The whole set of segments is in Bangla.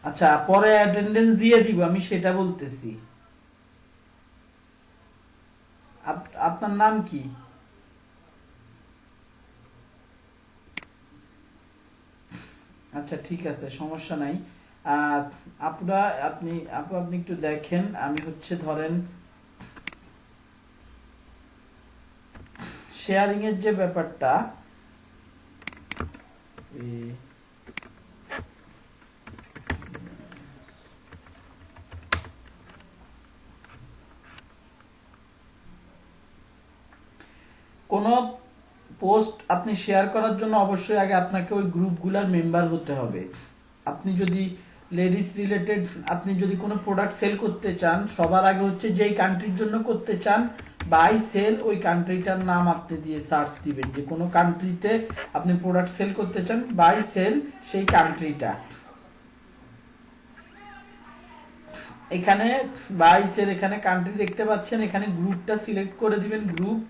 আচ্ছা, পরে অ্যাটেন্ডেন্স দিয়ে দিব, আমি সেটা বলতেছি। আপনার নাম কি? আচ্ছা ঠিক আছে, সমস্যা নাই। আহ, আপনারা আপনি আপু আপনি একটু দেখেন, আমি হচ্ছে ধরেন শেয়ারিং এর যে ব্যাপারটা, এই কোন পোস্ট আপনি শেয়ার করার জন্য অবশ্যই আগে আপনাকে ওই গ্রুপগুলোর মেম্বার হতে হবে। আপনি যদি লেডিস রিলেটেড, আপনি যদি কোনো প্রোডাক্ট সেল করতে চান, সবার আগে হচ্ছে যেই কান্ট্রির জন্য করতে চান বাই সেল, ওই কান্ট্রিটার নাম আপনি দিয়ে সার্চ দিবেন যে কোনো কান্ট্রিতে আপনি প্রোডাক্ট সেল করতে চান, বাই সেল সেই কান্ট্রিটা। এখানে বাই সেল, এখানে কান্ট্রি দেখতে পাচ্ছেন, এখানে গ্রুপটা সিলেক্ট করে দিবেন, গ্রুপ।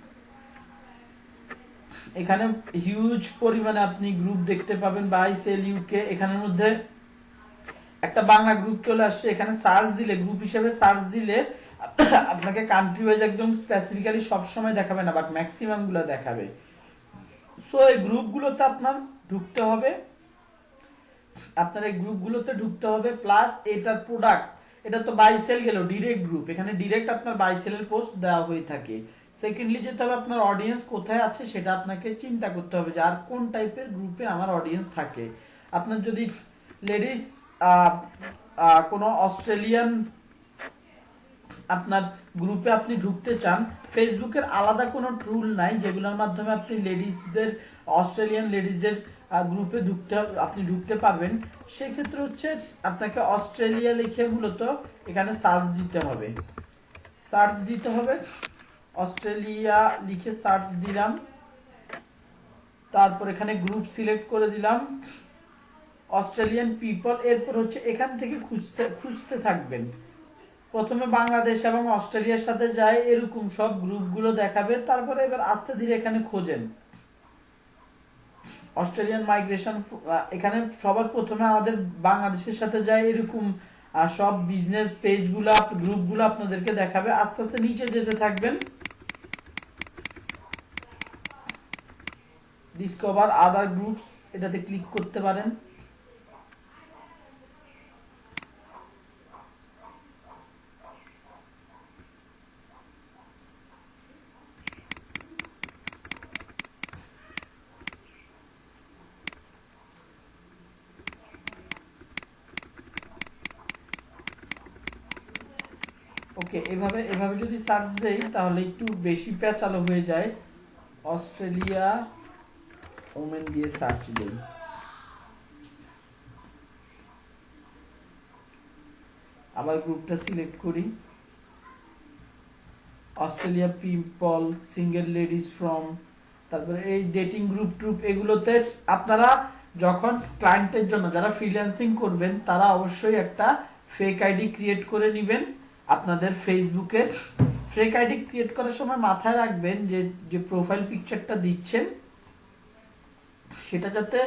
এখানে হিউজ পরিমাণে আপনি গ্রুপ দেখতে পাবেন, বাই সেল ইউকে। এখানের মধ্যে একটা বাংলা গ্রুপ চলে আসছে, এখানে সার্চ দিলে, গ্রুপ হিসেবে সার্চ দিলে আপনাকে কান্ট্রি ওয়াইজ একদম স্পেসিফিক্যালি সব সময় দেখাবে না, বাট ম্যাক্সিমাম গুলো দেখাবে। সো এই গ্রুপগুলোতে আপনার ঢুকতে হবে, আপনার এই গ্রুপগুলোতে ঢুকতে হবে, প্লাস এটার প্রোডাক্ট, এটা তো বাই সেল গেল ডিরেক্ট গ্রুপ, এখানে ডিরেক্ট আপনার বাই সেলের পোস্ট দেওয়া হয়ে থাকে। সেকেন্ডলি যেতে হবে আপনার অডিয়েন্স কোথায় আছে সেটা আপনাকে চিন্তা করতে হবে যে আর কোন টাইপের গ্রুপে আমার অডিয়েন্স থাকে। আপনার যদি লেডিস কোনো অস্ট্রেলিয়ান আপনার গ্রুপে আপনি ঢুকতে চান, ফেসবুকের আলাদা কোনো টুল নাই যেগুলোর মাধ্যমে আপনি লেডিসদের, অস্ট্রেলিয়ান লেডিসদের গ্রুপে আপনি ঢুকতে পারবেন। সেই ক্ষেত্রে হচ্ছে আপনাকে অস্ট্রেলিয়া লিখে মূলত এখানে সার্চ দিতে হবে, সার্চ দিতে হবে, অস্ট্রেলিয়া লিখে সার্চ দিলাম, তারপর এখানে গ্রুপ সিলেক্ট করে দিলাম অস্ট্রেলিয়ান পিপল। এরপর হচ্ছে এখান থেকে খুঁজতে খুঁজতে থাকবেন, প্রথমে বাংলাদেশ এবং অস্ট্রেলিয়ার সাথে যায় এরকম সব গ্রুপগুলো দেখাবে, তারপরে এবার আস্তে ধীরে এখানে খোঁজেন অস্ট্রেলিয়ান মাইগ্রেশন। এখানে সবার প্রথমে আমাদের বাংলাদেশের সাথে যায় এরকম সব বিজনেস পেজগুলো, গ্রুপগুলো আপনাদেরকে দেখাবে। আস্তে আস্তে নিচে যেতে থাকবেন, ডিসকভার আদার গ্রুপস, এটাতে ক্লিক করতে পারেন। ওকে, এভাবে এভাবে যদি সার্চ দেই তাহলে একটু বেশি প্যাচালো হয়ে যায়। অস্ট্রেলিয়া ওমেন দিয়ে সার্চ দেই, আবার গ্রুপটা সিলেক্ট করি, Australia people, single ladies from, তারপরে এই ডেটিং গ্রুপ ট্রুপ, এগুলোতে আপনারা যখন ক্লায়েন্টের জন্য যারা ফ্রিল্যান্সিং করবেন তারা অবশ্যই একটা ফেক আইডি ক্রিয়েট করে নেবেন আপনাদের ফেসবুকের। ফেক আইডি ক্রিয়েট করার সময় মাথায় রাখবেন যে যে প্রোফাইল পিকচারটা দিচ্ছেন সেটা যাতে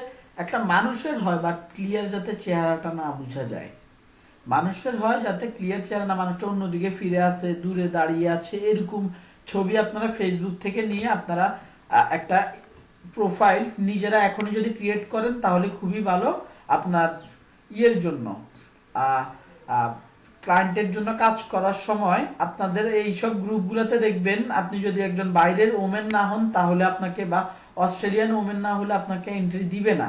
একটা মানুষের হয়, বাট ক্লিয়ার যাতে চেহারাটা না বোঝা যায়। মানুষের হয় যাতে ক্লিয়ার চেহারা না, মানুষটা অন্যদিকে ফিরে আছে, দূরে দাঁড়িয়ে আছে, এরকম ছবি আপনারা ফেসবুক থেকে নিয়ে আপনারা একটা প্রোফাইল নিজেরা এখনই যদি ক্রিয়েট করেন তাহলে খুবই ভালো আপনার ইয়ের জন্য, ক্লায়েন্টের জন্য কাজ করার সময়। আপনাদের এইসব গ্রুপগুলোতে দেখবেন আপনি যদি একজন বাইরের ওমেন না হন তাহলে আপনাকে, বা অস্ট্রেলিয়ান ওমেন না হলে আপনাকে এন্ট্রি দিবে না।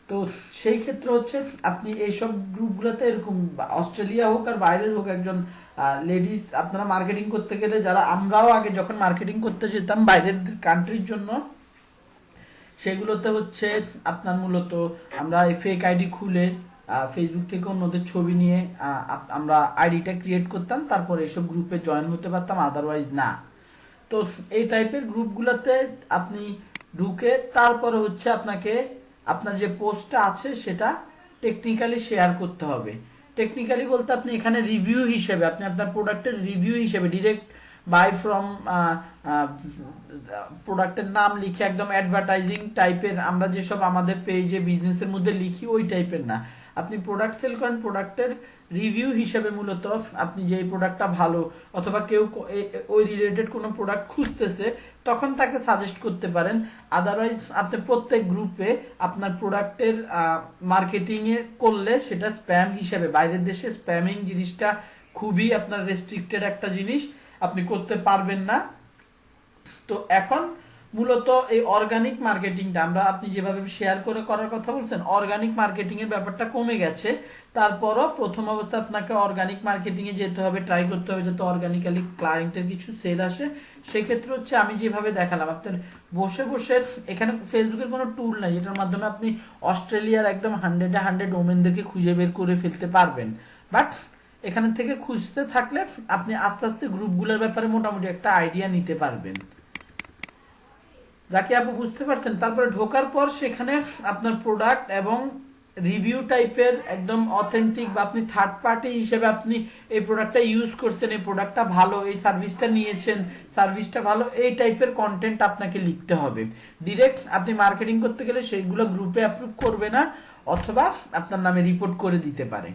তো সেই ক্ষেত্রে হচ্ছে আপনি এইসব গ্রুপগুলোতে এরকম অস্ট্রেলিয়া হোক আর বাইরের হোক একজন লেডিস আপনারা মার্কেটিং করতে গেলে, যারা আমরাও আগে যখন মার্কেটিং করতে যেতাম বাইরের কান্ট্রির জন্য, সেগুলোতে হচ্ছে আপনার মূলত আমরা ফেক আইডি খুলে ফেসবুক থেকে অন্যদের ছবি নিয়ে আমরা আইডিটা ক্রিয়েট করতাম, তারপর এসব গ্রুপে জয়েন হতে পারতাম, আদারওয়াইজ না। তো এই টাইপের গ্রুপগুলোতে আপনি ঢুকে তারপরে হচ্ছে আপনাকে আপনার যে পোস্টটা আছে সেটা টেকনিক্যালি শেয়ার করতে হবে। টেকনিক্যালি বলতে আপনি এখানে রিভিউ হিসেবে, আপনি আপনার প্রোডাক্টের রিভিউ হিসেবে ডিরেক্ট বাই ফ্রম প্রোডাক্টের নাম লিখে একদম অ্যাডভার্টাইজিং টাইপের, আমরা যেসব আমাদের পেজে বিজনেসের মধ্যে লিখি ওই টাইপের না। আপনি প্রোডাক্ট সেল করেন, প্রোডাক্টের রিভিউ হিসেবে মূলত আপনি যে প্রোডাক্টটা ভালো অথবা কেউ ওই রিলেটেড কোনো প্রোডাক্ট খুঁজতেছে তখন তাকে সাজেস্ট করতে পারেন। আদারওয়াইজ আপনি প্রত্যেক গ্রুপে আপনার প্রোডাক্টের মার্কেটিং এ করলে সেটা স্প্যাম হিসেবে, বাইরের দেশে স্প্যামিং জিনিসটা খুবই আপনার রেস্ট্রিক্টেড একটা জিনিস, আপনি করতে পারবেন না। তো এখন মূলত এই অর্গানিক মার্কেটিংটা আমরা, আপনি যেভাবে শেয়ার করে করার কথা বলছেন, অর্গানিক মার্কেটিং এর ব্যাপারটা কমে গেছে। তারপরও প্রথম অবস্থায় আপনাকে অর্গানিক মার্কেটিং এ যেতে হবে, ট্রাই করতে হবে যাতে অর্গানিক্যালি ক্লায়েন্টের কিছু সেল আসে। সেক্ষেত্রে হচ্ছে আমি যেভাবে দেখালাম, আপনার বসে বসে এখানে ফেসবুকের কোনো টুল নাই যেটার মাধ্যমে আপনি অস্ট্রেলিয়ার একদম 100 ওমেনদেরকে খুঁজে বের করে ফেলতে পারবেন। বাট এখান থেকে খুঁজতে থাকলে আপনি আস্তে আস্তে গ্রুপগুলোর ব্যাপারে মোটামুটি একটা আইডিয়া নিতে পারবেন। যাকে আপনি বুঝতে পারছেন, তারপরে ঢোকার পর সেখানে আপনার প্রোডাক্ট এবং রিভিউ টাইপের একদম অথেন্টিক, বা আপনি থার্ড পার্টি হিসেবে আপনি এই প্রোডাক্টটা ইউজ করছেন, এই প্রোডাক্টটা ভালো, এই সার্ভিসটা নিয়েছেন, সার্ভিসটা ভালো, এই টাইপের কন্টেন্ট আপনাকে লিখতে হবে। ডিরেক্ট আপনি মার্কেটিং করতে গেলে সেইগুলো গ্রুপে অ্যাপ্রুভ করবে না, অথবা আপনার নামে রিপোর্ট করে দিতে পারে।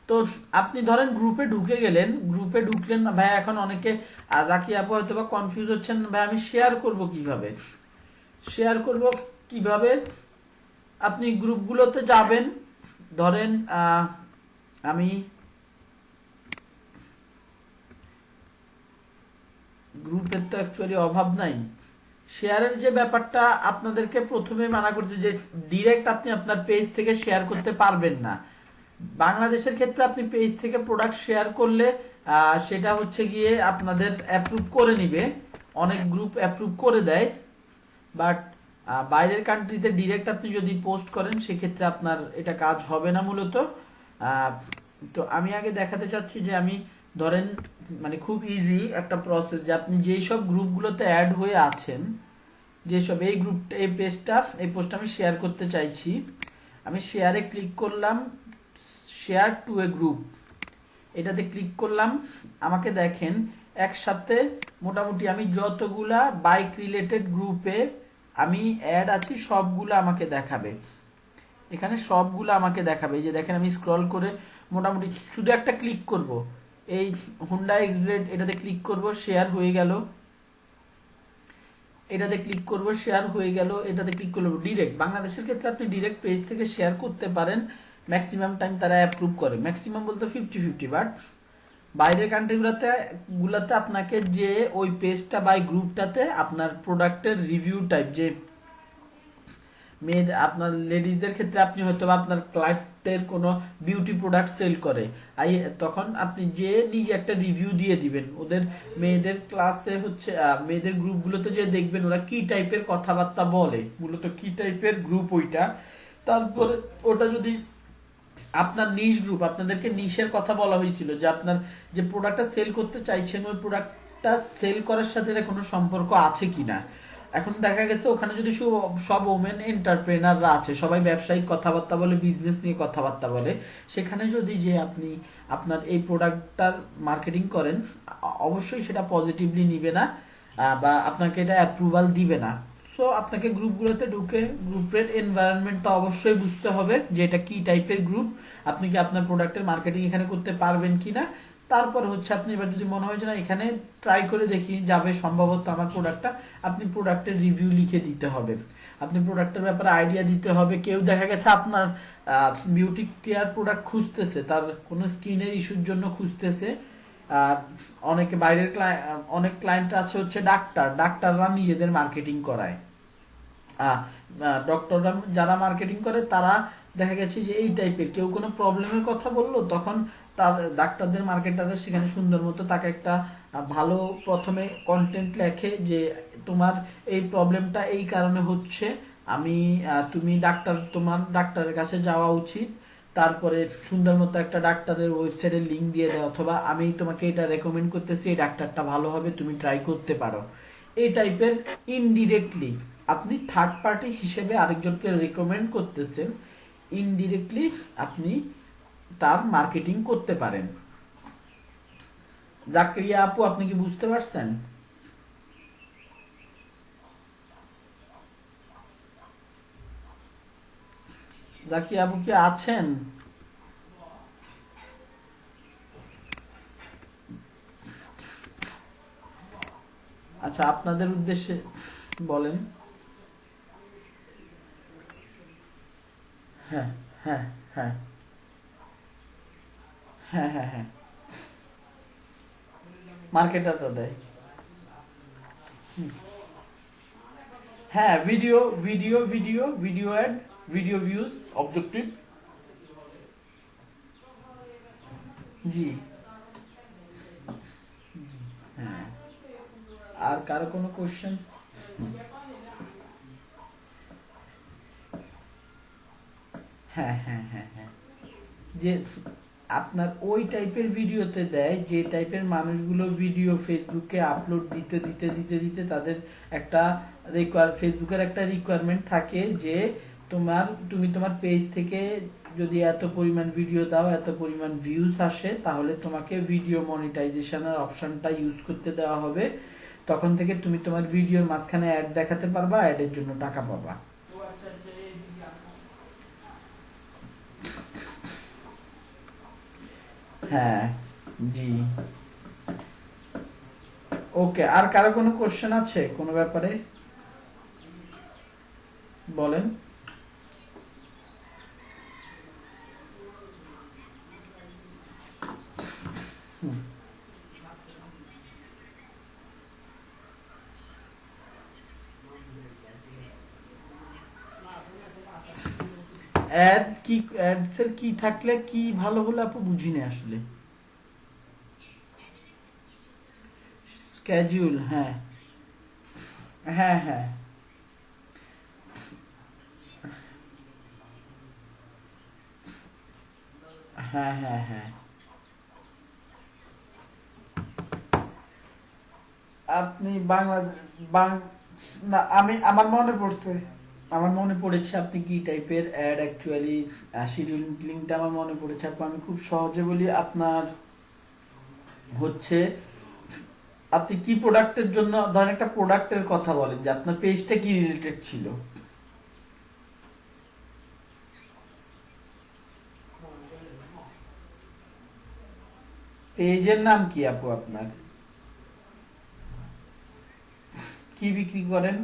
তো আপনি ধরেন গ্রুপে ঢুকে গেলেন, গ্রুপে ঢুকলেন না ভাই, এখন অনেকে জাকি আপু হয়তো বা কনফিউজ হচ্ছেন, ভাই আমি শেয়ার করব কিভাবে, শেয়ার করব কিভাবে। আপনি গ্রুপগুলোতে যাবেন, ধরেন আমি গ্রুপের তো অ্যাকচুয়ালি অভাব নাই। শেয়ারের যে ব্যাপারটা আপনাদেরকে প্রথমে মানা করছে যে ডিরেক্ট আপনি আপনার পেজ থেকে শেয়ার করতে পারবেন না। বাংলাদেশের ক্ষেত্রে আপনি পেজ থেকে প্রোডাক্ট শেয়ার করলে সেটা হচ্ছে গিয়ে আপনাদের অ্যাপ্রুভ করে নিবে, অনেক গ্রুপ অ্যাপ্রুভ করে দেয়। বাট বাইরের কান্ট্রিতে ডিরেক্ট আপনি যদি পোস্ট করেন সেক্ষেত্রে আপনার এটা কাজ হবে না মূলত। তো আমি আগে দেখাতে চাচ্ছি যে আমি ধরেন মানে খুব ইজি একটা প্রসেস, যে আপনি যেই সব গ্রুপগুলোতে অ্যাড হয়ে আছেন, যেসব এই গ্রুপটা, এই পেজটা, এই পোস্টটা আমি শেয়ার করতে চাইছি, আমি শেয়ারে ক্লিক করলাম, শেয়ার টু এ গ্রুপ, এটাতে ক্লিক করলাম। আমাকে দেখেন একসাথে মোটামুটি আমি যতগুলা বাইক রিলেটেড গ্রুপে আমি অ্যাড আছি সবগুলো আমাকে দেখাবে, এখানে সবগুলো আমাকে দেখাবে। এই যে দেখেন আমি স্ক্রল করে মোটামুটি শুধু একটা ক্লিক করব, এই হুন্ডা এক্স ব্লেড, এটাতে ক্লিক করব, শেয়ার হয়ে গেল, এটাতে ক্লিক করব, শেয়ার হয়ে গেল, এটাতে ক্লিক করব। ডিরেক্ট বাংলাদেশের ক্ষেত্রে আপনি ডিরেক্ট পেজ থেকে শেয়ার করতে পারেন, ম্যাক্সিমাম টাইম তারা অ্যাপ্রুভ করে, ম্যাক্সিমাম বলতে 50-50। বাট বাইরের কান্ট্রিগুলোতে আপনাকে যে ওই পেজটা বা গ্রুপটাতে আপনার প্রোডাক্টের রিভিউ টাইপ, যে মেয়েদের, আপনার লেডিজদের ক্ষেত্রে আপনি হয়তো আপনার ক্লায়েন্টের কোনো বিউটি প্রোডাক্ট সেল করে, তখন আপনি যে নিজে একটা রিভিউ দিয়ে দিবেন। ওদের মেয়েদের ক্লাসে হচ্ছে মেয়েদের গ্রুপগুলোতে যে দেখবেন ওরা কি টাইপের কথাবার্তা বলে, মূলত কি টাইপের গ্রুপ ওইটা। তারপরে ওটা যদি আপনার নিশ গ্রুপ, আপনাদেরকে নিশের কথা বলা হয়েছিল যে আপনার যে প্রোডাক্টটা সেল করতে চাইছেন ওই প্রোডাক্টটা সেল করার সাথে কোনো সম্পর্ক আছে কিনা। এখন দেখা গেছে ওখানে যদি সব ওমেন এন্টারপ্রেনাররা আছে, সবাই ব্যবসায়িক কথাবার্তা বলে, বিজনেস নিয়ে কথাবার্তা বলে, সেখানে যদি যে আপনি আপনার এই প্রোডাক্টটার মার্কেটিং করেন, অবশ্যই সেটা পজিটিভলি নিবে না, বা আপনাকে এটা অ্যাপ্রুভাল দিবে না। সো আপনাকে গ্রুপগুলোতে ঢুকে গ্রুপের এনভায়রনমেন্টটা অবশ্যই বুঝতে হবে যে এটা কি টাইপের গ্রুপ, আপনি কি আপনার প্রোডাক্টের মার্কেটিং এখানে করতে পারবেন কিনা। তারপর হচ্ছে আপনি এবার যদি মনে হয় যে না এখানে ট্রাই করে দেখি যাবে সম্ভবত আমার প্রোডাক্টটা, আপনি প্রোডাক্টের রিভিউ লিখে দিতে হবে, আপনি প্রোডাক্টের ব্যাপারে আইডিয়া দিতে হবে। কেউ দেখা গেছে আপনার বিউটি কেয়ার প্রোডাক্ট খুঁজতেছে, তার কোনো স্কিনের ইস্যুর জন্য খুঁজতেছে। অনেকে বাইরের অনেক ক্লায়েন্ট আছে হচ্ছে ডাক্তাররা নিজেদের মার্কেটিং করায়, ডক্টররা যারা মার্কেটিং করে তারা দেখা গেছে যে এই টাইপের কেউ কোনো প্রবলেমের কথা বললো, তখন তার ডাক্তারদের মার্কেটাররা সেখানে সুন্দর মতো তাকে একটা ভালো প্রথমে কন্টেন্ট লেখে যে তোমার এই প্রবলেমটা এই কারণে হচ্ছে, আমি তুমি তোমার ডাক্তারের কাছে যাওয়া উচিত। তারপরে সুন্দর মতো একটা ডাক্তারের ওয়েবসাইটের লিঙ্ক দিয়ে দেয়, অথবা আমি তোমাকে এটা রেকমেন্ড করতেছি, এই ডাক্তারটা ভালো হবে, তুমি ট্রাই করতে পারো। এই টাইপের ইনডিরেক্টলি আপনি থার্ড পার্টি হিসেবে আরেকজনকে রেকমেন্ড করতেছেন, ইনডিরেক্টলি আপনি তার মার্কেটিং করতে পারেন। জাকিয়া আপু আপনি কি বুঝতে পারছেন? জাকি আপু কি আছেন? আচ্ছা, আপনাদের উদ্দেশ্যে বলেন। হ্যাঁ, হ্যাঁ, হ্যাঁ, হ্যাঁ, হ্যাঁ, হ্যাঁ, মার্কেটারটা দেয়। হ্যাঁ, video video video video ad, video views, objective. জি। হ্যাঁ, আর কারো কোনো কোশ্চেন? হ্যাঁ, হ্যাঁ, হ্যাঁ, হ্যাঁ, যে আপনার ওই টাইপের ভিডিওতে দেয় যে টাইপের মানুষগুলো ভিডিও ফেসবুকে আপলোড দিতে দিতে দিতে দিতে তাদের একটা ফেসবুকের একটা রিকোয়ারমেন্ট থাকে যে তুমি তোমার পেজ থেকে যদি এত পরিমাণ ভিডিও দাও, এত পরিমাণ ভিউজ আসে, তাহলে তোমাকে ভিডিও মনিটাইজেশনের অপশনটা ইউজ করতে দেওয়া হবে। তখন থেকে তুমি তোমার ভিডিওর মাঝখানে অ্যাড দেখাতে পারবা, অ্যাডের জন্য টাকা পাবা। হ্যাঁ, জি। ওকে, আর কারো কোনো কোশ্চেন আছে কোনো ব্যাপারে? বলেন। অ্যাডস এর কি থাকলে কি ভালো হলে আপু বুঝিনি আসলে। স্কেডিউল, হ্যাঁ, হ্যাঁ, হ্যাঁ, হ্যাঁ, হ্যাঁ, হ্যাঁ। আপনি বাংলা বাং না, আমার মনে পড়ছে, আমার মনে পড়েছে আপনি কি টাইপের অ্যাড অ্যাকচুয়ালি শিডিউলিংটা আমার মনে পড়েছে আপু। আমি খুব সহজে বলি, আপনার হচ্ছে আপনি কি প্রোডাক্টের জন্য, ধরেন একটা প্রোডাক্টের কথা বলেন যে আপনার পেজটা কি রিলেটেড ছিল। পেজের নাম কি আপু আপনার? কি বিক্রি করেন?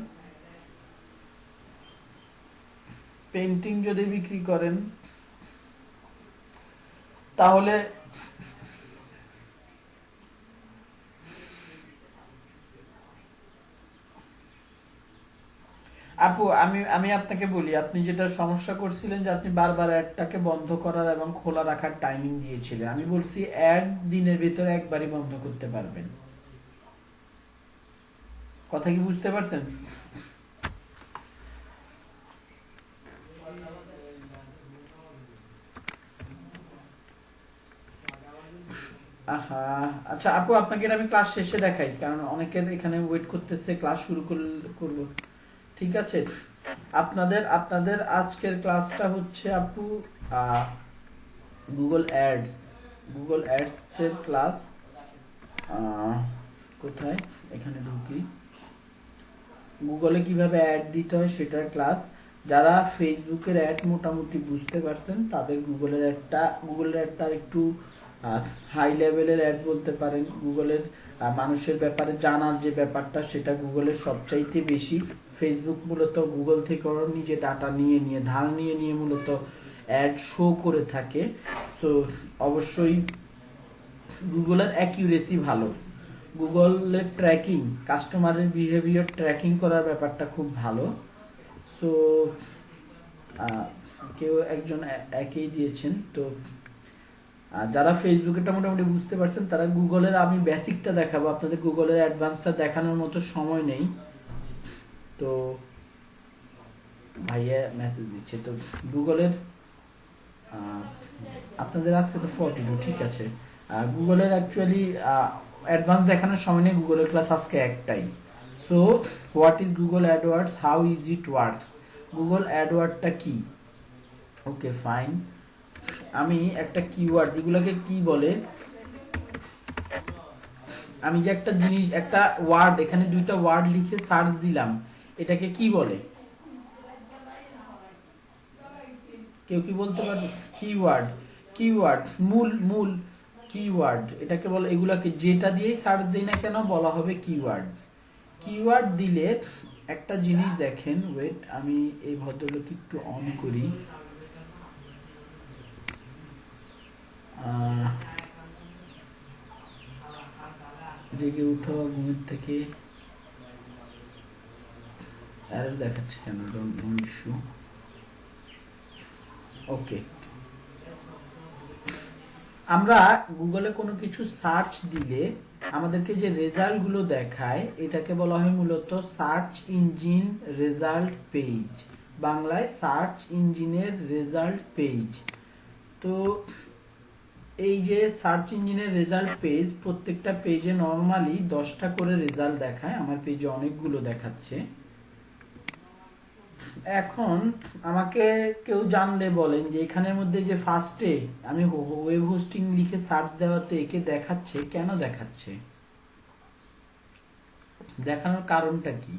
পেন্টিং যদি বিক্রি করেন তাহলে আপু, আমি আমি আপনাকে বলি, আপনি যেটা সমস্যা করছিলেন যে আপনি বারবার অ্যাডটাকে বন্ধ করার এবং খোলা রাখার টাইমিং দিয়েছিলেন। আমি বলছি অ্যাড দিনের ভিতরে একবারই বন্ধ করতে পারবেন। কথা কি বুঝতে পারছেন? আহা, আচ্ছা আপু, আপনাকে এটা আমি ক্লাস শেষে দেখাই, কারণ অনেকের এখানে ওয়েট করতেছে, ক্লাস শুরু করব। ঠিক আছে, আপনাদের আপনাদের আজকের ক্লাসটা হচ্ছে আপু গুগল অ্যাডস, গুগল অ্যাডস এর ক্লাস। কোথায়, এখানে ঢুকি, গুগলে কিভাবে অ্যাড দিতে হয় সেটার ক্লাস। যারা ফেসবুকের অ্যাড মোটামুটি বুঝতে পারছেন তাদের গুগলের অ্যাডটা একটু হাই লেভেলের অ্যাড বলতে পারেন। গুগলের মানুষের ব্যাপারে জানার যে ব্যাপারটা, সেটা গুগলের সবচাইতে বেশি। ফেসবুক মূলত গুগল থেকে ওরা নিজে ডাটা নিয়ে নিয়ে ধার নিয়ে নিয়ে মূলত অ্যাড শো করে থাকে। সো অবশ্যই গুগলের অ্যাকিউরেসি ভালো। গুগলের ট্র্যাকিং, কাস্টমারের বিহেভিয়ার ট্র্যাকিং করার ব্যাপারটা খুব ভালো। সো কেউ একজন একেই দিয়েছেন তো। যারা ফেসবুকেরটা মোটামুটি বুঝতে পারছেন তারা গুগলের, আমি বেসিকটা দেখাবো আপনাদের, গুগলের অ্যাডভান্সটা দেখানোর মতো সময় নেই তো। ভাইয়া মেসেজ দিচ্ছে তো। গুগলের আপনাদের আজকে তো 42, ঠিক আছে। গুগলের অ্যাকচুয়ালি অ্যাডভান্স দেখানোর সময় নেই, গুগলের ক্লাস আজকে একটাই। So what is Google AdWords, how is it works, Google অ্যাডওয়ার্ডটা কি? ওকে ফাইন, আমি একটা কিওয়ার্ড, এগুলোকে কি বলে, আমি যে একটা জিনিস, একটা ওয়ার্ড, এখানে দুইটা ওয়ার্ড লিখে সার্চ দিলাম, এটাকে কি বলে? কেউ কি বলতে পারবে? কিওয়ার্ড, কিওয়ার্ড মূল মূল কিওয়ার্ড এটাকে বলে, এগুলাকে যেটা দিয়েই সার্চ দেই না কেন বলা হবে কিওয়ার্ড। কিওয়ার্ড দিলে একটা জিনিস দেখেন, ওয়েট আমি এই ভদ্রলোক একটু অন করি। জেগে উঠো ঘুমের থেকে, এরর দেখাচ্ছে কেন? No issue. ওকে, আমরা গুগলে কোনো কিছু সার্চ দিলে আমাদেরকে যে রেজাল্ট গুলো দেখায় এটাকে বলা হয় মূলত সার্চ ইঞ্জিন রেজাল্ট পেজ, বাংলায় সার্চ ইঞ্জিনের রেজাল্ট পেজ। তো এই যে সার্চ ইঞ্জিনের রেজাল্ট পেজ, প্রত্যেকটা পেজে নরমালি 10টা করে রেজাল্ট দেখায়, আমার পেজে অনেকগুলো দেখাচ্ছে। এখন আমাকে কেউ জানলে বলেন যে এখানের মধ্যে যে ফার্স্টে আমি ওয়েব হোস্টিং লিখে সার্চ দেওয়াতে একে দেখাচ্ছে, কেন দেখাচ্ছে? দেখানোর কারণটা কি?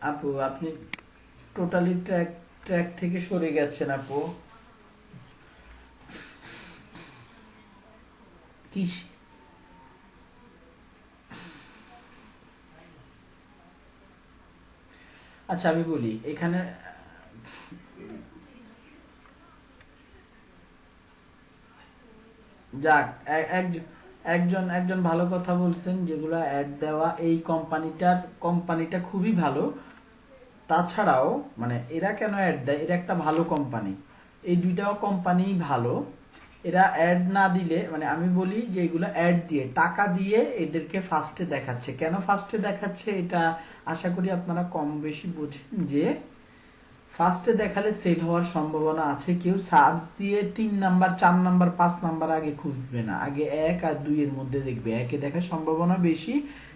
আপু আপনি টোটালি ট্র্যাক ট্র্যাক থেকে সরে গেছেন আপু। কি আচ্ছা আমি বলি এখানে, যাক একজন একজন ভালো কথা বলছেন, যেগুলো অ্যাড দেওয়া এই কোম্পানিটা খুবই ভালো। তাছাড়াও মানে এরা কেন অ্যাড দেয়, এরা একটা ভালো কোম্পানি, এই দুইটাও কোম্পানি ভালো। এরা অ্যাড না দিলে, মানে আমি বলি যে এগুলো অ্যাড দিয়ে টাকা দিয়ে এদেরকে ফার্স্টে দেখাচ্ছে। কেন ফার্স্টে দেখাচ্ছে এটা আশা করি আপনারা কম বেশি বোঝেন, যে ফার্স্টে দেখালে সেল হওয়ার সম্ভাবনা আছে। কেউ সার্চ দিয়ে 3 নাম্বার 4 নাম্বার 5 নাম্বার আগে খুঁজবে না, আগে 1 আর 2 এর মধ্যে দেখবে, 1 এ দেখার সম্ভাবনা বেশি,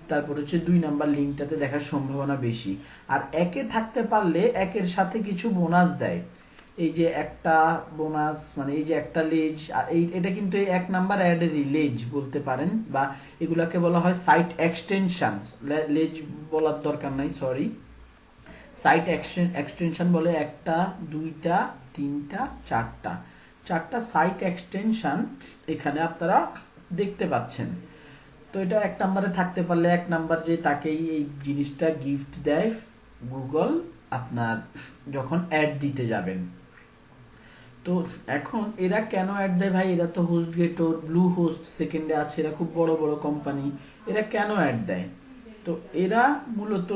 তারপর হচ্ছে 2 নাম্বার লিঙ্কটাতে দেখার সম্ভাবনা বেশি। আর 1 এ থাকতে পারলে 1 এর সাথে কিছু বোনাস দেয়, এই যে একটা বোনাস, মানে এই যে একটা লেজ, আর এটা কিন্তু এই 1 নাম্বার অ্যাডেরই লেজ বলতে পারেন, বা এগুলাকে বলা হয় সাইট এক্সটেনশন। লেজ বলার দরকার নাই, সরি, সাইট এক্সটেনশন বলে। একটা, দুইটা, তিনটা, চারটা সাইট এক্সটেনশন এখানে আপনারা দেখতে পাচ্ছেন। তো এটা 1 নাম্বারে থাকতে পারলে 1 নাম্বার যে তাকেই এই জিনিসটা গিফট দেয় গুগল আপনার যখন অ্যাড দিতে যাবেন। তো এখন এরা কেন অ্যাড দেয় ভাই? এরা তো হোস্টগেটর, ব্লু হোস্ট সেকেন্ডে আছে, এরা খুব বড় বড় কোম্পানি, এরা কেন অ্যাড দেয়? তো এরা মূলত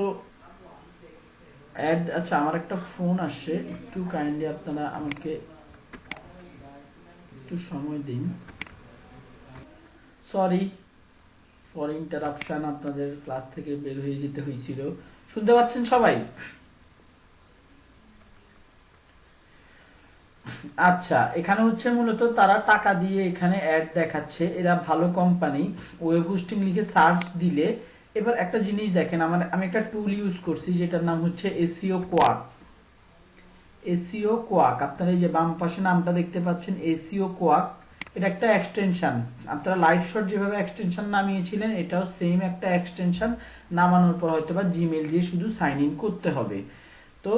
অ্যাড, আচ্ছা আমার একটা ফোন আসছে, একটু কাইন্ডলি আপনারা আমাকে একটু সময় দিন। সরি ফর ইন্টারাপশন, আপনাদের ক্লাস থেকে বের হয়ে যেতে হয়েছিল। শুনতে পাচ্ছেন সবাই? আচ্ছা, এখানে হচ্ছে মূলত তারা টাকা দিয়ে এখানে অ্যাড দেখাচ্ছে, এরা ভালো কোম্পানি। ওয়েব হোস্টিং লিখে সার্চ দিলে, এবার একটা জিনিস দেখেন, আমি একটা টুল ইউজ করছি যেটার নাম হচ্ছে এসইও কোয়াক। এসইও কোয়াক, আপনারা এই যে বাম পাশে নামটা দেখতে পাচ্ছেন এসইও কোয়াক, এটা একটা এক্সটেনশন। আপনারা লাইট শট যেভাবে এক্সটেনশন নামিয়েছিলেন, এটাও সেম একটা এক্সটেনশন। নামানোর পর হয়তো বা জিমেল দিয়ে শুধু সাইন ইন করতে হবে। তো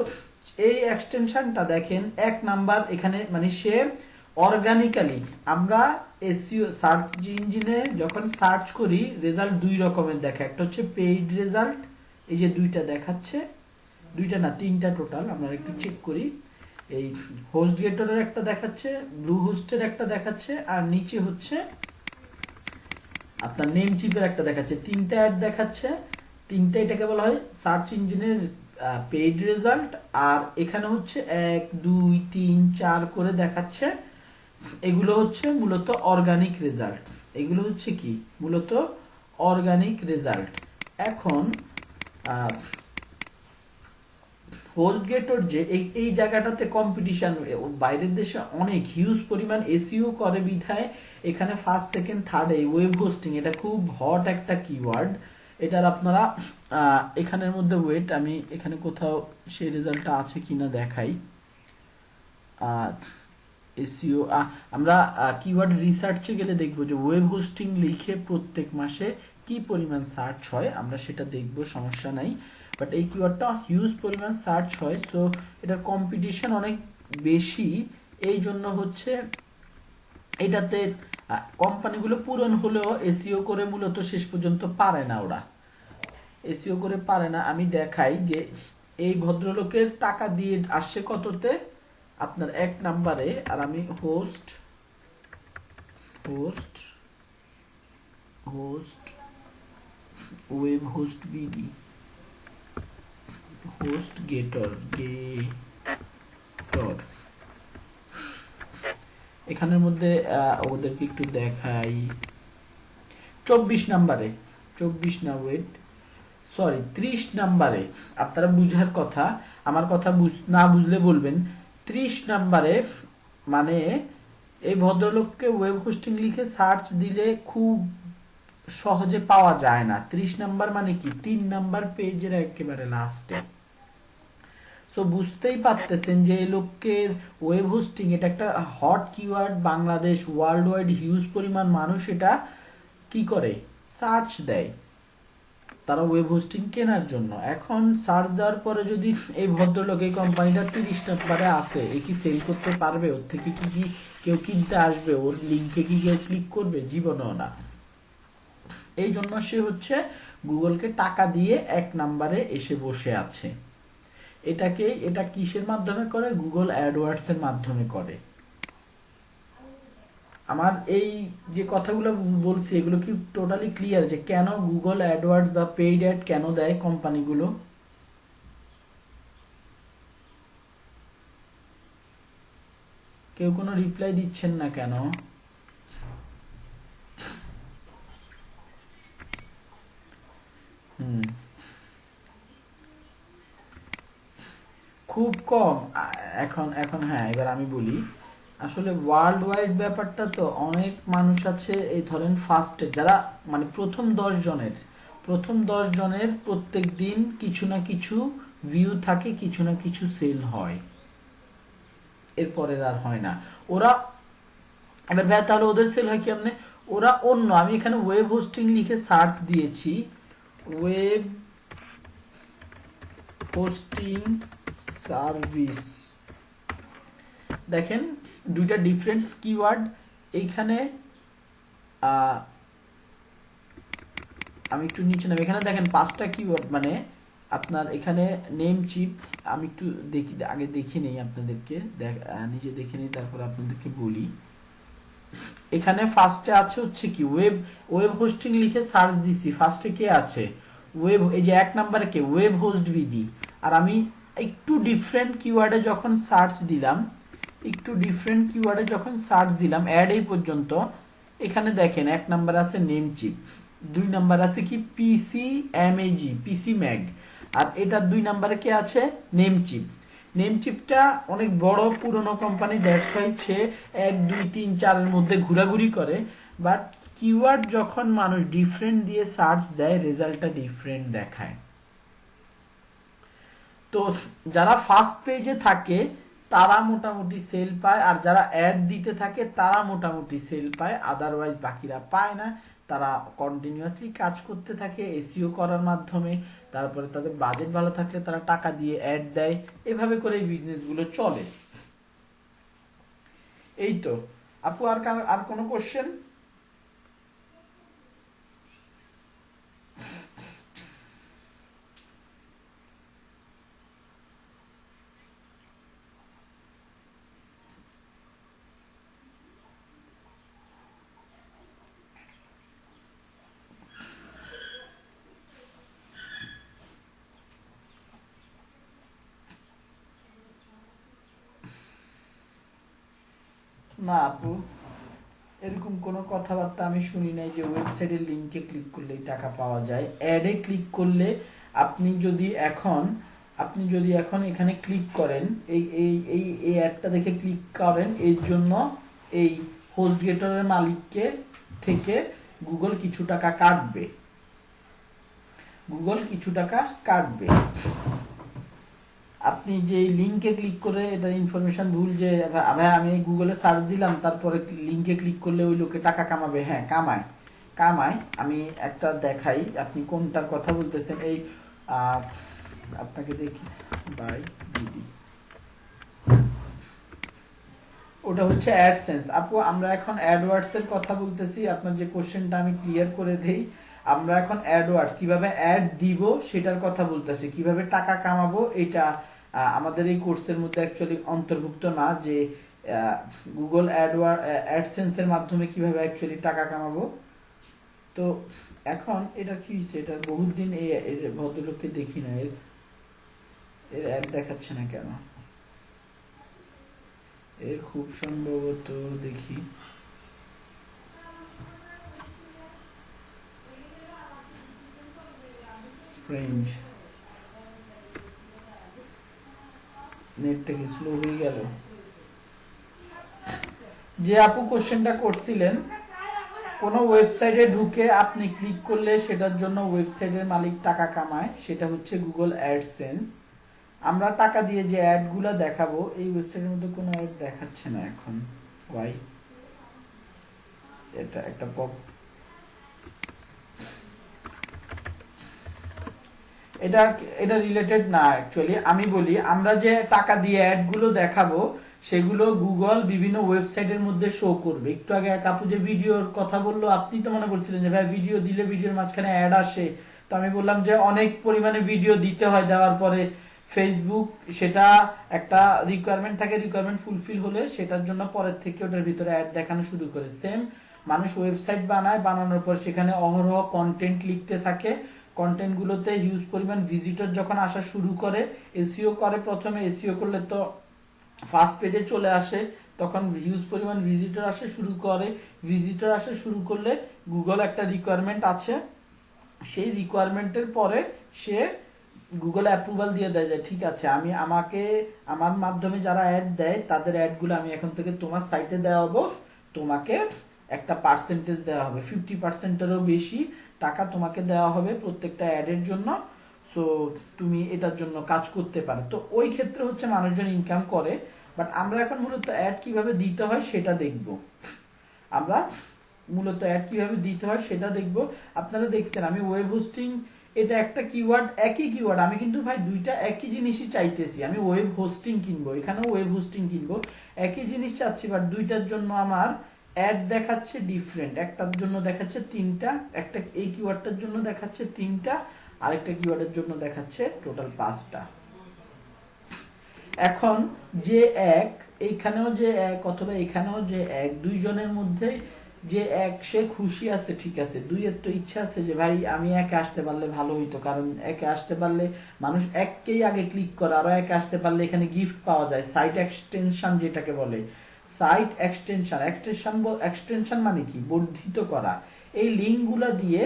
এই এক্সটেনশনটা দেখেন 1 নাম্বার এখানে, মানে সে অর্গানিক্যালি, আমরা এসইও সার্চ ইঞ্জিনে যখন সার্চ করি রেজাল্ট 2 রকমের দেখায়, একটা হচ্ছে পেইড রেজাল্ট, এই যে 2টা দেখাচ্ছে, 2টা না 3টা টোটাল, আমরা একটু চেক করি। এই হোস্টগেটরের একটা দেখাচ্ছে, ব্লু হোস্টের একটা দেখাচ্ছে, আর নিচে হচ্ছে আপনার নেম চিপের একটা দেখাচ্ছে, 3টা অ্যাড দেখাচ্ছে। 3টা, এটাকে বলা হয় সার্চ ইঞ্জিনের পেইড রেজাল্ট। আর এখানে হচ্ছে 1 2 3 4 করে দেখাচ্ছে, এগুলো হচ্ছে মূলত অর্গানিক রেজাল্ট। এগুলো হচ্ছে কি মূলত অর্গানিক রেজাল্ট। এখন হোস্টগেটর যে এই জায়গাটাতে কম্পিটিশন বাইরের দেশে অনেক হিউজ পরিমাণ এসইও করে বিধায় এখানে ফার্স্ট সেকেন্ড থার্ড এই ওয়েব হোস্টিং এটা খুব হট একটা কিওয়ার্ড। এটার আপনারা এখানের মধ্যে ওয়েট, আমি এখানে কোথাও সেই রেজাল্টটা আছে কিনা দেখাই। এসইও আমরা কিওয়ার্ড রিসার্চে গেলে দেখব যে ওয়েব হোস্টিং লিখে প্রত্যেক মাসে কি পরিমাণ সার্চ হয়, আমরা সেটা দেখব, সমস্যা নাই। বাট এই কিওয়ার্ডটা হিউজ পরিমাণ সার্চ হয়, সো এটার কম্পিটিশন অনেক বেশি। এই জন্য হচ্ছে এটাতে কোম্পানিগুলো পূরণ হলেও এসইও করে মূলত শেষ পর্যন্ত পারে না, ওরা এসইও করে পারে না। আমি দেখাই যে এই ভদ্রলোকের টাকা দিয়ে আসছে কততে, আপনার 1 নাম্বারে। আর আমি host host host web host BD host Gator এখানের মধ্যে ওদেরকে একটু দেখাই। 24 নাম্বারে, 24 না ওয়েট, সরি 30 নাম্বারে, আপনারা বুঝার কথা, আমার কথা না বুঝলে বলবেন। 30 নাম্বারে মানে এই ভদ্রলোককে ওয়েব হোস্টিং লিখে সার্চ দিলে খুব সহজে পাওয়া যায় না। 30 নাম্বার মানে কি, 3 নাম্বার পেজের একেবারে লাস্টে। সো বুঝতেই পারতেছেন যে এই লোকের ওয়েব হোস্টিং এটা একটা hot keyword, Bangladesh world wide huge পরিমাণ মানুষ এটা কি করে, সার্চ দেয় তারা ওয়েব হোস্টিং কেনার জন্য। এখন সার্চ দেওয়ার পরে যদি এই ভদ্রলোক এই কোম্পানিটা 30 নাম্বারে আসে, এ কি সেল করতে পারবে? ওর থেকে কি কেউ কিনতে আসবে? ওর লিঙ্কে কি কেউ ক্লিক করবে? জীবনেও না। এই জন্য সে হচ্ছে গুগলকে টাকা দিয়ে 1 নাম্বারে এসে বসে আছে। এটা কিসের মাধ্যমে করে? গুগল অ্যাডওয়ার্ডস এর মাধ্যমে করে। আমার এই যে কথাগুলো বলছি এগুলো কি টোটালি ক্লিয়ার যে কেন গুগল অ্যাডওয়ার্ডস বা পেইড অ্যাড কেন দেয় কোম্পানিগুলো? কেউ কোনো রিপ্লাই দিচ্ছেন না কেন? খুব কম এখন হ্যাঁ, এবার আমি বলি। আসলে ওয়ার্ল্ড ওয়াইড ব্যাপারটা তো অনেক মানুষ আছে এই ধরেন ফার্স্টে যারা মানে প্রথম 10 জনের প্রত্যেক দিন কিছু না কিছু ভিউ থাকে, কিছু না কিছু সেল হয়, এরপরের আর হয় না। ওরা এবার ভাই তাহলে ওদের সেল হয় কেমনে? ওরা অন্য, আমি এখানে ওয়েব হোস্টিং লিখে সার্চ দিয়েছি, ওয়েব হোস্টিং সার্ভিস, দেখেন দুইটা ডিফারেন্ট কিওয়ার্ড এইখানে। আমি একটু নিচে নাম, এখানে দেখেন 5টা কিওয়ার্ড, মানে আপনার এখানে নেম চিপ। আমি একটু দেখি, আগে দেখে নেই আপনাদেরকে, নিজে দেখে নেই তারপর আপনাদেরকে বলি। এখানে ফার্স্টে আছে হচ্ছে কি ওয়েব হোস্টিং লিখে সার্চ দিছি, ফার্স্টে কে আছে ওয়েব, এই যে 1 নাম্বারে কে, ওয়েব হোস্ট বিডি। আর আমি একটু ডিফারেন্ট কিওয়ার্ডে যখন সার্চ দিলাম, অ্যাড এই পর্যন্ত, এখানে দেখেন 1 নাম্বার আছে নেম চিপ, 2 নাম্বার আছে কি পিসি ম্যাগ, আর এটা 2 নাম্বারে কে আছে, নেম চিপটা অনেক বড় পুরনো কোম্পানি, দ্যাটস ওয়াই সে 1 2 3 4 এর মধ্যে ঘোরাঘুরি করে। বাট কিওয়ার্ড যখন মানুষ ডিফারেন্ট দিয়ে সার্চ দেয়, রেজাল্টটা ডিফারেন্ট দেখায়। তো যারা ফার্স্ট পেজে থাকে তারা মোটামুটি সেল পায়, আর যারা অ্যাড দিতে থাকে তারা মোটামুটি সেল পায়, আদারওয়াইজ বাকিরা পায় না। তারা কন্টিনিউয়াসলি কাজ করতে থাকে এসইও করার মাধ্যমে, তারপরে তাদের বাজেট ভালো থাকলে তারা টাকা দিয়ে অ্যাড দেয়, এভাবে করে বিজনেসগুলো চলে। এই তো আপু, আর কোনো কোশ্চেন? না আপু, এরকম কোনো কথাবার্তা আমি শুনি নাই যে ওয়েবসাইটের লিংকে ক্লিক করলেই টাকা পাওয়া যায়। অ্যাডে ক্লিক করলে আপনি যদি এখন এখানে ক্লিক করেন, এই অ্যাডটা দেখে ক্লিক করেন, এর জন্য এই হোস্টগেটরের মালিককে থেকে গুগল কিছু টাকা কাটবে। গুগল কিছু টাকা কাটবে। আপনি যে লিংকে ক্লিক করে এটা ইনফরমেশন ভুল যে ভাই আমি গুগলে সার্চ দিলাম তারপরে লিংকে ক্লিক করলে ওই লোকে টাকা কামাবে, হ্যাঁ কামায় কামায়। আমি একটা দেখাই আপনি কোনটার কথা বলতেছেন। এই আপনাকে দেখি বাই দিদি, ওটা হচ্ছে অ্যাডসেন্স। আপু আমরা এখন অ্যাডওয়ার্ডস এর কথা বলতেছি, আপনার যে কোশ্চেনটা আমি ক্লিয়ার করে দেই। আমরা এখন অ্যাডওয়ার্ডস কিভাবে অ্যাড দিব সেটার কথা বলতেছি, কিভাবে টাকা কামাবো এটা আমাদের এই কোর্সের মধ্যে অ্যাকচুয়ালি অন্তর্ভুক্ত না, যে গুগল অ্যাডসেন্স এর মাধ্যমে কিভাবে অ্যাকচুয়ালি টাকা কামাবো। তো এখন এটা কি হয়েছে, এটা বহুত দিন এই ভদ্রলোককে দেখি না, এর অ্যাড দেখাচ্ছে না কেন, এর খুব সম্ভবত দেখি স্ট্রেঞ্জ, নেটটা কি স্লো হয়ে গেল। যে আপু কোশ্চেনটা করছিলেন, কোন ওয়েবসাইটে ঢুকে আপনি ক্লিক করলে সেটার জন্য ওয়েবসাইটের মালিক টাকা কামায়, সেটা হচ্ছে গুগল অ্যাডসেন্স। আমরা টাকা দিয়ে যে অ্যাড গুলা দেখাবো, এই ওয়েবসাইটের মধ্যে কোনো অ্যাড দেখাচ্ছে না এখন, ওয়াই এটা একটা পপ, এটা এটা রিলেটেড না অ্যাকচুয়ালি। আমি বলি আমরা যে টাকা দিয়ে অ্যাড গুলো দেখাবো সেগুলো গুগল বিভিন্ন ওয়েবসাইটের মধ্যে শো করবে। একটু আগে এক আপু যে ভিডিওর কথা বললো, আপনি তো মনে করছিলেন যে ভাই ভিডিও দিলে ভিডিওর মাঝখানে অ্যাড আসে, তো আমি বললাম যে অনেক পরিমাণে ভিডিও দিতে হয়, দেওয়ার পরে ফেসবুক সেটা একটা রিকোয়ারমেন্ট থাকে, রিকোয়ারমেন্ট ফুলফিল হলে সেটার জন্য পরের থেকে ওটার ভিতরে অ্যাড দেখানো শুরু করে। সেম মানুষ ওয়েবসাইট বানায়, বানানোর পর সেখানে অহরহ কন্টেন্ট লিখতে থাকে, কন্টেন্ট গুলোতে হিউজ পরিমাণ ভিজিটর যখন আসা শুরু করে, এসইও করে, প্রথমে এসইও করলে তো ফার্স্ট পেজে চলে আসে, তখন হিউজ পরিমাণ ভিজিটর আসে শুরু করে, ভিজিটর আসা শুরু করলে গুগল একটা রিকোয়ারমেন্ট আছে, সেই রিকোয়ারমেন্টের পরে সে গুগল অ্যাপ্রুভাল দিয়ে দেয় যে ঠিক আছে আমি আমাকে আমার মাধ্যমে যারা অ্যাড দেয় তাদের অ্যাডগুলো আমি এখন থেকে তোমার সাইটে দেওয়াবো, তোমাকে একটা পার্সেন্টেজ দেওয়া হবে, 50%-এরও বেশি টাকা তোমাকে দেওয়া হবে প্রত্যেকটা অ্যাডের জন্য। সো তুমি এটার জন্য কাজ করতে পারো। তো ওই ক্ষেত্রে হচ্ছে মানুষজন ইনকাম করে। বাট আমরা এখন মূলত অ্যাড কিভাবে দিতে হয় সেটা দেখব। আমরা মূলত অ্যাড কিভাবে দিতে হয় সেটা দেখব। আপনারা দেখছেন আমি ওয়েব হোস্টিং, এটা একটা কিওয়ার্ড, একই কিওয়ার্ড, আমি কিন্তু ভাই দুইটা একই জিনিসই চাইতেছি। আমি ওয়েব হোস্টিং কিনবো, এখানেও ওয়েব হোস্টিং কিনবো, একই জিনিস চাচ্ছি, বাট দুইটার জন্য আমার অ্যাড দেখাচ্ছে ডিফারেন্ট। একটার জন্য দেখাচ্ছে 3টা, একটা এই কিওয়ার্ডটার জন্য দেখাচ্ছে 3টা, আরেকটা কিওয়ার্ডের জন্য দেখাচ্ছে টোটাল 5টা। এখন যে এক, এইখানেও যে এক অথবা এখানেও যে এক, দুইজনের মধ্যে যে এক সে খুশি আছে, ঠিক আছে, দুইয়ের তো ইচ্ছা আছে যে ভাই আমি একে আসতে পারলে ভালো হইতো, কারণ একে আসতে পারলে মানুষ এককেই আগে ক্লিক করে, আরো একে আসতে পারলে এখানে গিফট পাওয়া যায়, সাইট এক্সটেনশন যেটাকে বলে, সাইট এক্সটেনশন। এক্সটেনশন মানে কি, বর্ধিত করা। এই লিঙ্কগুলো দিয়ে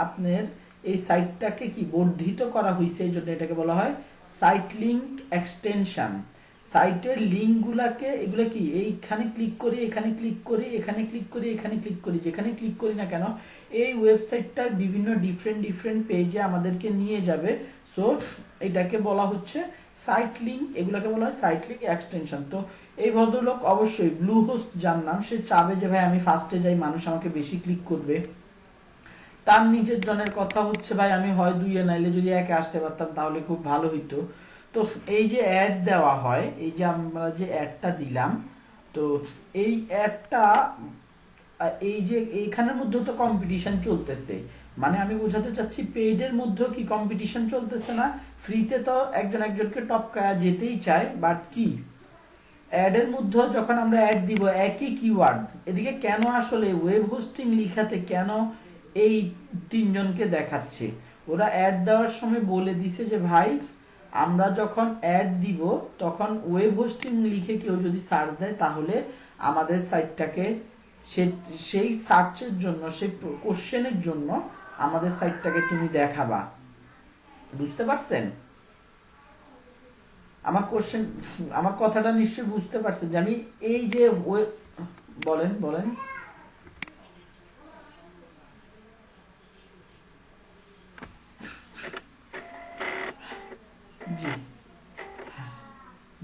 আপনার এই সাইটটাকে কি বর্ধিত করা হয়েছে, এই জন্য এটাকে বলা হয় সাইট লিঙ্ক এক্সটেনশন। সাইটের লিঙ্কগুলোকে, এগুলো কি এইখানে ক্লিক করি, এখানে ক্লিক করি, এখানে ক্লিক করি, এখানে ক্লিক করি, যেখানে ক্লিক করি না কেন এই ওয়েবসাইটটার বিভিন্ন ডিফারেন্ট পেজে আমাদেরকে নিয়ে যাবে। সো এটাকে বলা হচ্ছে সাইট লিঙ্ক, এগুলোকে বলা হয় সাইট লিঙ্ক এক্সটেনশন। তো এই ভদ্রলোক অবশ্যই ব্লু হোস্ট যার নাম, সে চাবে যে ভাই আমি ফার্স্টে যাই, মানুষ আমাকে বেশি ক্লিক করবে। তার নিজের জনের কথা হচ্ছে ভাই আমি হয় দুইয়ে নাইলে যদি একে আসতে পারতাম তাহলে খুব ভালো হইতো। তো এই যে অ্যাড দেওয়া হয়, এই যে আমরা যে অ্যাডটা দিলাম, তো এই অ্যাডটা এই যে এইখানের মধ্যে তো কম্পিটিশন চলতেছে, মানে আমি বোঝাতে চাচ্ছি পেইডের মধ্যেও কি কম্পিটিশন চলতেছে না? ফ্রিতে তো একজন একজনকে টপকায়া যেতেই চায়, বাট কি অ্যাডের মধ্যে যখন আমরা অ্যাড দিব একই কিওয়ার্ড, এদিকে কেন আসলে ওয়েব হোস্টিং লিখাতে কেন এই তিনজনকে দেখাচ্ছে? ওরা অ্যাড দেওয়ার সময় বলে দিছে যে ভাই আমরা যখন অ্যাড দিব তখন ওয়েব হোস্টিং লিখে কেউ যদি সার্চ দেয় তাহলে আমাদের সাইটটাকে সেই সার্চের জন্য, সেই কোশ্চেনের জন্য আমাদের সাইটটাকে তুমি দেখাবা। বুঝতে পারছেন আমার কোশ্চেন, আমার কথাটা নিশ্চয়ই বুঝতে পারছেন যে আমি এই যে বলেন বলেন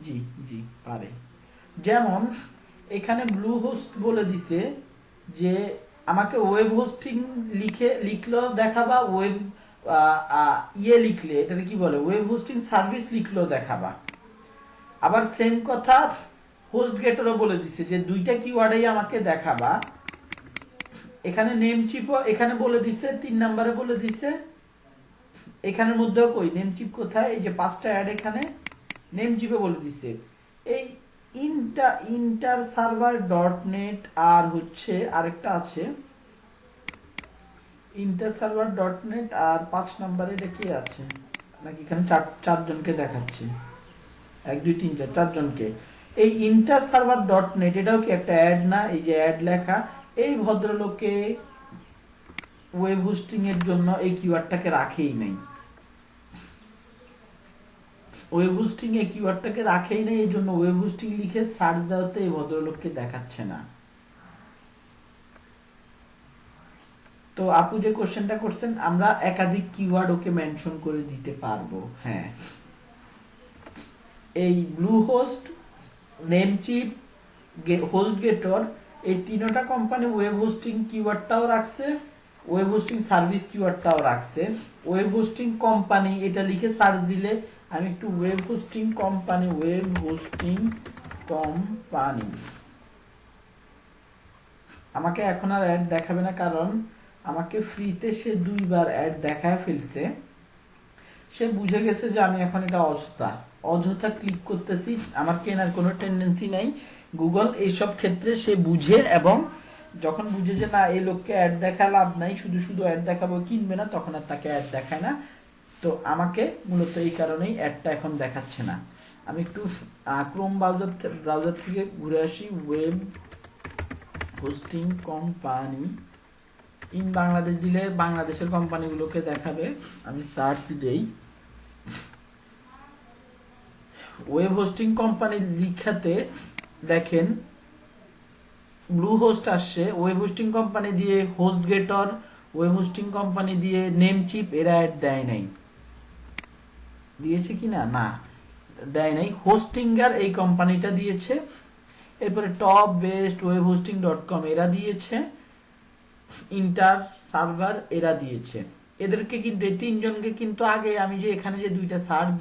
জি জি পারে। যেমন এখানে ব্লু হোস্ট বলে দিছে যে আমাকে ওয়েব হোস্টিং লিখলেও দেখাবা, ওয়েব লিখলে এটাকে কি বলে, ওয়েব হোস্টিং সার্ভিস লিখলেও দেখাবা। আবার সেম কথা হোস্ট গেটরও বলে দিছে যে দুইটা কিওয়ার্ডেই আমাকে দেখাবা। এখানে নেম চিপও এখানে বলে দিছে, 3 নম্বরে বলে দিছে। এখানের মধ্যেও কই নেম চিপ কোথায়, এই যে 5টা অ্যাড এখানে নেম চিপে বলে দিছে। এই ইন্টার সার্ভার ডট নেট আর হচ্ছে আরেকটা আছে ইন্টার সার্ভার ডট নেট আর 5 নম্বরে এটা কি আছে নাকি এখানে চারজনকে দেখাচ্ছে, 1 2 3 4 চারজনকে। এই ইন্টার সার্ভার ডট নেট এটাও কি একটা অ্যাড না, এই যে অ্যাড লেখা, এই ভদ্রলোকে ওয়েব হোস্টিং এর জন্য এই কিওয়ার্ডটাকে রাখেই নাই, ওয়েব হোস্টিং এই কিওয়ার্ডটাকে রাখেই নাই, এই জন্য ওয়েব হোস্টিং লিখে সার্চ দেওয়াতে এই ভদ্রলোককে দেখাচ্ছে না। তো আপু যে কোশ্চেনটা করছেন, আমরা একাধিক কিওয়ার্ড ওকে মেনশন করে দিতে পারবো। হ্যাঁ, এই blue host, Namecheap, host Gator, এই তিনটা কোম্পানি ওয়েব হোস্টিং কিওয়ার্ডটাও রাখছে, ওয়েব হোস্টিং সার্ভিস কিওয়ার্ডটাও রাখছে। ওয়েব হোস্টিং কোম্পানি এটা লিখে সার্চ দিলে আমি একটু ওয়েব হোস্টিং কোম্পানি আমাকে এখন আর অ্যাড দেখাবে না, কারণ আমাকে ফ্রিতে সে 2বার অ্যাড দেখায় ফেলছে। সে বুঝে গেছে যে আমি এখন এটা অযথা ক্লিক করতেছি, আমার কেনার কোনো টেন্ডেন্সি নাই। গুগল এইসব ক্ষেত্রে সে বুঝে, এবং যখন বুঝে যে না এই লোককে অ্যাড দেখা লাভ নাই, শুধু শুধু অ্যাড দেখাবো, কিনবে না, তখন আর তাকে অ্যাড দেখায় না। তো আমাকে মূলত এই কারণেই অ্যাডটা এখন দেখাচ্ছে না। আমি একটু ক্রোম ব্রাউজার থেকে ঘুরে আসি। Web hosting company in Bangladesh দিলে বাংলাদেশের কোম্পানিগুলোকে দেখাবে। আমি সার্চ দেই, ওয়েব হোস্টিং কোম্পানি লিখাতে দেখেন ব্লু হোস্ট আসছে। ওয়েব হোস্টিং কোম্পানি দিয়ে host Gator, web hosting company দিয়ে নেমচিপ, এরা অ্যাড দেয় নাই। দিয়েছে কিনা, না দেয় নাই। হোস্টিঙ্গার এই কোম্পানিটা দিয়েছে, এরপরে top best web hosting .com এরা দিয়েছে, ইন্টার সার্ভার এরা দিয়েছে। এদেরকে কিন্তু এই তিনজনকে কিন্তু আগে আমি যে এখানে যে 2টা সার্চ